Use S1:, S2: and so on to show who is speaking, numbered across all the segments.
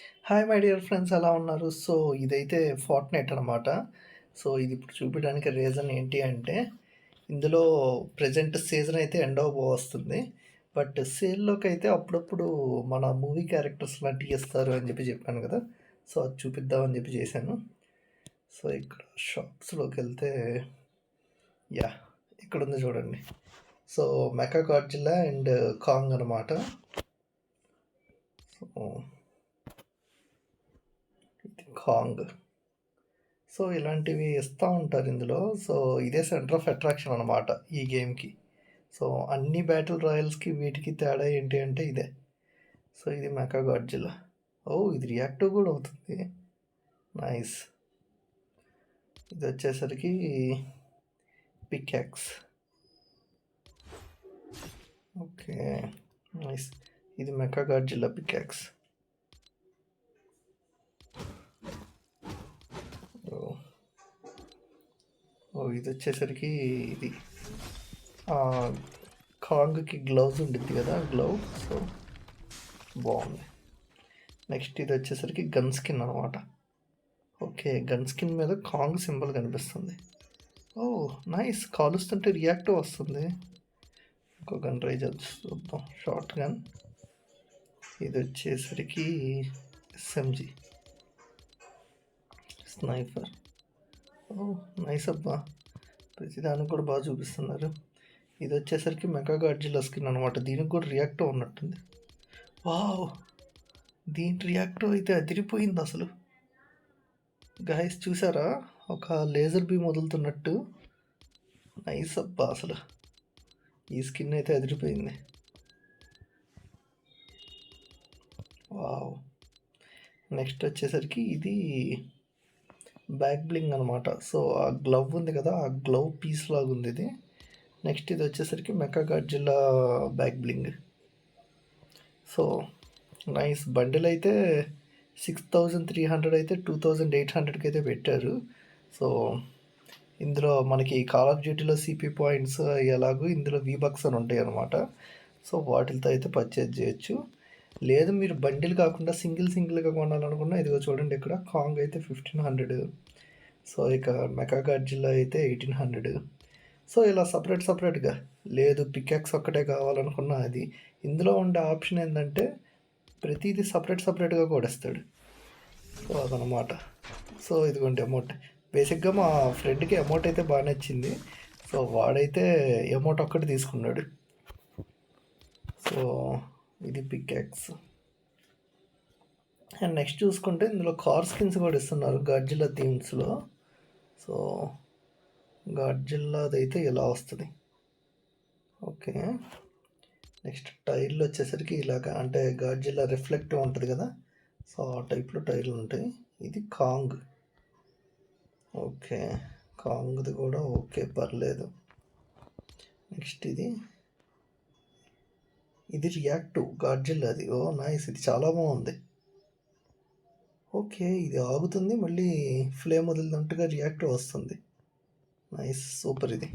S1: Hi my dear friends ఎలా ఉన్నారు? So, ఇదైతే ఫార్ట్‌నైట్ అనమాట. సో, ఇది ఇప్పుడు చూపియడానికి రీజన్ ఏంటి అంటే, ఇందులో ప్రెజెంట్ సీజన్ అయితే ఎండ్ అవ్వబోవస్తుంది. బట్ సేల్‌లోకైతే అప్పుడప్పుడు మన మూవీ క్యారెక్టర్స్ లాంటియి ఇస్తారు అని చెప్పాను కదా! సో, అది చూపిద్దామని చేశాను. సో, ఇక్కడ షాప్స్‌లోకెళ్తే యాహ్! ఇక్కడుంది చూడండి. So, mecha Godzilla and Kong అనమాట. సో, ఇది కాంగ్. సో, ఇలాంటివి ఇస్తా ఉంటారు ఇందులో. సో, ఇదే సెంటర్ ఆఫ్ అట్రాక్షన్ అనమాట ఈ గేమ్‌కి. సో, అన్ని బ్యాటిల్ రాయల్స్‌కి వీటికి తేడా ఏంటి అంటే ఇదే. సో, ఇది మెకా గాడ్జిల్లా. ఓహ్! ఇది రియాక్టివ్ కూడా అవుతుంది. నైస్. ఇదొచ్చేసరికి పికాక్స్. ఓకే. నైస్. ఇది Mecha Godzilla pickaxe. Oh! Oh! ఇదొచ్చేసరికి ఇది కాంగ్‌కి గ్లౌస్ ఉండిద్ది కదా! గ్లౌ. సో, బావుంది. నెక్స్ట్ ఇదొచ్చేసరికి గన్ స్కిన్ అనమాట. ఓకే. గన్ స్కిన్ మీద కాంగ్ సింబల్ కనిపిస్తుంది. ఓహ్! నైస్. కాలుస్తుంటే రియాక్టివ్ వస్తుంది. ఇంకో గన్ ట్రై చూద్దాం. Short gun. ఇదొచ్చేసరికి ఎస్ఎంజీ. స్నైపర్. ఓహ్! నైస్ అబ్బా! ప్రతిదానికి కూడా బాగా చూపిస్తున్నారు. ఇదొచ్చేసరికి మెగా గాడ్జిల్లా స్కిన్ అనమాట. దీనికి కూడా రియాక్టివ్ ఉన్నట్టుంది. వావ్! దీని రియాక్టివ్ అయితే అదిరిపోయింది అసలు. గాయ్స్ చూసారా? ఒక లేజర్ బీమ్ వదులుతున్నట్టు. నైస్ అబ్బా అసలు. ఈ స్కిన్ అయితే అదిరిపోయింది. వావ్! నెక్స్ట్ వచ్చేసరికి ఇది బ్యాక్ బ్లింగ్ అనమాట. సో, ఆ గ్లవ్ ఉంది కదా! ఆ గ్లవ్ పీస్ లాగా ఉంది ఇది. నెక్స్ట్ ఇది వచ్చేసరికి mecha Godzilla back bling. So, nice. Bundle అయితే 6300 అయితే 2800కి అయితే పెట్టారు. సో, ఇందులో మనకి కాల్ ఆఫ్ డ్యూటీలో సిపి పాయింట్స్ ఎలాగో ఇందులో వీబక్స్ అని ఉంటాయి అనమాట. సో, వాటితో అయితే పర్చేజ్ చేయొచ్చు. లేదు మీరు బండిల్ కాకుండా సింగిల్‌గా కొనాలనుకున్నా ఇదిగో చూడండి ఇక్కడ కాంగ్ అయితే 1500. సో, ఇక మెకా గాడ్జిల్లా అయితే 1800. సో, ఇలా సపరేట్‌గా లేదు పికాక్స్ ఒక్కటే కావాలనుకున్నా అది. ఇందులో ఉండే ఆప్షన్ ఏందంటే ప్రతీది సపరేట్‌గా కూడా ఇస్తాడు. సో, అదనమాట. సో, ఇదిగోండి అమౌంట్. బేసిక్‌గా మా ఫ్రెండ్‌కి అమౌంట్ అయితే బాగా నచ్చింది. సో, వాడైతే అమౌంట్ ఒక్కటి తీసుకున్నాడు. సో, ఇది పికాక్స్. అండ్ నెక్స్ట్ చూసుకుంటే ఇందులో కార్ స్కిన్స్ కూడా ఇస్తున్నారు గాడ్జిల్లా థీమ్స్‌లో. సో, గాడ్జిల్లాదైతే ఇలా వస్తుంది. ఓకే. నెక్స్ట్ టైర్లు వచ్చేసరికి ఇలాగ అంటే గాడ్జిల్లా రిఫ్లెక్టివ్ ఉంటుంది కదా! సో, ఆ టైప్‌లో టైర్లు ఉంటాయి. ఇది కాంగ్. ఓకే. కాంగ్‌ది కూడా ఓకే పర్లేదు. నెక్స్ట్ ఇది రియాక్టివ్ గాడ్జిల్లాది. ఓహ్! నైస్. ఇది చాలా బాగుంది. ఓకే. ఇది ఆగుతుంది. మళ్ళీ ఫ్లేమ్ వదిలినట్టుగా రియాక్టివ్ వస్తుంది. నైస్. సూపర్ ఇది.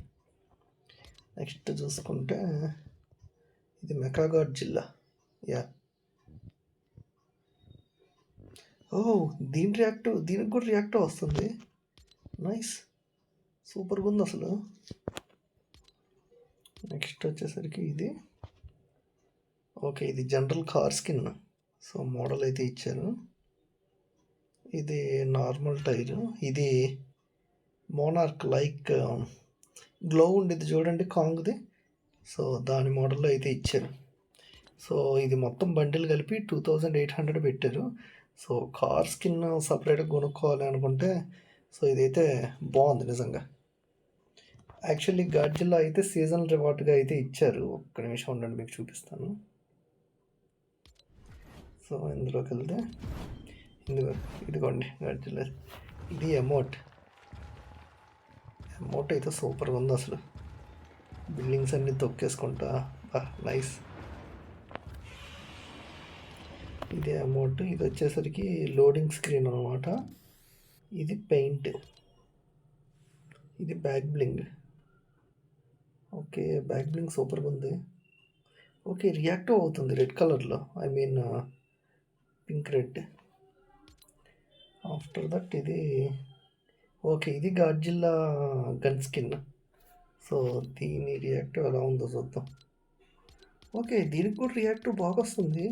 S1: నెక్స్ట్ చూసుకుంటే ఇది మెకా గాడ్జిల్లా. యాహ్! ఓహ్! దీనికి కూడా రియాక్టివ్ వస్తుంది. నైస్. సూపర్‌గా ఉంది అసలు. నెక్స్ట్ వచ్చేసరికి ఇది ఓకే. ఇది general car skin. So, model అయితే ఇచ్చారు. ఇది నార్మల్ టైరు. ఇది మోనార్క్ లైక్ గ్లో ఉండిద్ది చూడండి కాంగ్‌ది. సో, దాని మోడల్‌లో అయితే ఇచ్చారు. సో, ఇది మొత్తం బండిల్ కలిపి 2800 పెట్టారు. సో, కార్ స్కిన్ సపరేట్‌గా కొనుక్కోవాలి అనుకుంటే సో, ఇదైతే బాగుంది నిజంగా. యాక్చువల్లీ గాడ్జిల్లా అయితే సీజనల్ రివార్డ్‌గా అయితే ఇచ్చారు. ఒక్క నిమిషం ఉండండి మీకు చూపిస్తాను. సో, ఇందులోకెళ్తే ఇదిగోండి గాడ్జిల్లా. ఇది ఎమోట్ అయితే సూపర్‌గా ఉంది అసలు. బిల్డింగ్స్ అన్నీ తొక్కేసుకుంటా నైస్. ఇదే అమౌంట్. ఇది వచ్చేసరికి లోడింగ్ స్క్రీన్ అనమాట. ఇది పెయింట్. ఇది back bling. Okay. Back bling సూపర్గా ఉంది. ఓకే. రియాక్టివ్ అవుతుంది రెడ్ కలర్లో. I mean pink red. After that ఇది ఓకే. ఇది గాడ్జిల్లా గన్ స్కిన్. సో దీని రియాక్టివ్ ఎలా ఉందో చూద్దాం. ఓకే. దీనికి కూడా రియాక్టివ్ బాగొస్తుంది.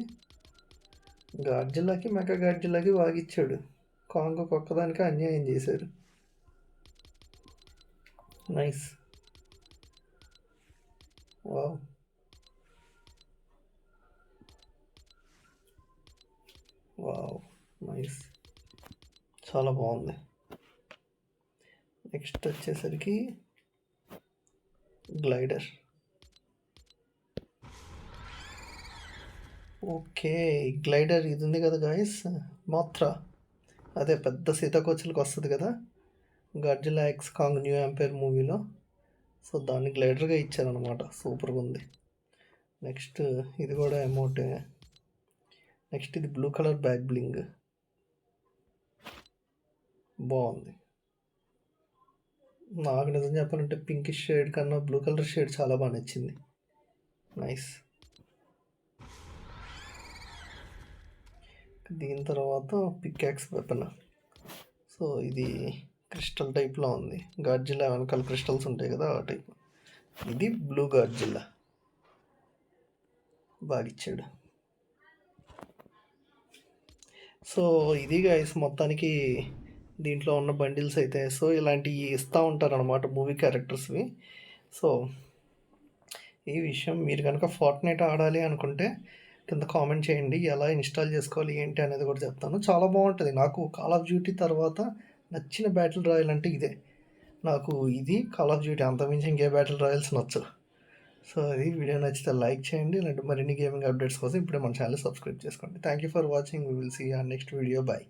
S1: గాడ్జిల్లాకి మెగా గాడ్జిల్లాకి బాగిచ్చాడు. కాంగోకి ఒక్కదానికే అన్యాయం చేశారు. నైస్. వావ్! వావ్! నైస్. చాలా బాగుంది. నెక్స్ట్ వచ్చేసరికి గ్లైడర్. ఓకే. గ్లైడర్ ఇది ఉంది కదా గాయస్, మాత్రా. అదే పెద్ద సీతాకోకచిలుక వస్తుంది కదా Godzilla x Kong new empire మూవీలో. సో దాన్ని గ్లైడర్గా ఇచ్చారనమాట. సూపర్గా ఉంది. నెక్స్ట్ ఇది కూడా అమౌంటే. నెక్స్ట్ ఇది బ్లూ కలర్ బ్యాక్ బ్లింగ్ బాగుంది. నాకు నిజం చెప్పాలంటే పింకిష్ షేడ్ కన్నా బ్లూ కలర్ షేడ్ చాలా బాగా నచ్చింది. నైస్. దీని తర్వాత పిక్యాక్స్ వెపన్. సో ఇది క్రిస్టల్ టైప్లో ఉంది. గాడ్జిల్లా వెనకాల క్రిస్టల్స్ ఉంటాయి కదా ఆ టైప్. ఇది బ్లూ గాడ్జిల్లా బాగిచ్చాడు. సో ఇది గైస్ మొత్తానికి దీంట్లో ఉన్న బండిల్స్ అయితే. సో ఇలాంటివి ఇస్తూ ఉంటారు అనమాట మూవీ క్యారెక్టర్స్వి. సో ఈ విషయం మీరు కనుక ఫార్ట్నైట్ ఆడాలి అనుకుంటే కింద కామెంట్ చేయండి. ఎలా ఇన్స్టాల్ చేసుకోవాలి ఏంటి అనేది కూడా చెప్తాను. చాలా బాగుంటుంది. నాకు కాల్ ఆఫ్ డ్యూటీ తర్వాత నచ్చిన బ్యాటిల్ రాయల్ అంటే ఇదే. నాకు ఇది కాల్ ఆఫ్ డ్యూటీ, అంతమించి ఇంకే బ్యాటిల్ రాయల్స్ నచ్చవు. సో అది వీడియో నచ్చితే లైక్ చేయండి. ఇలాంటి మరిన్ని గేమింగ్ అప్డేట్స్ కోసం ఇప్పుడే మన ఛానల్ సబ్స్క్రైబ్ చేసుకోండి. Thank you for watching. We will see on next video. By.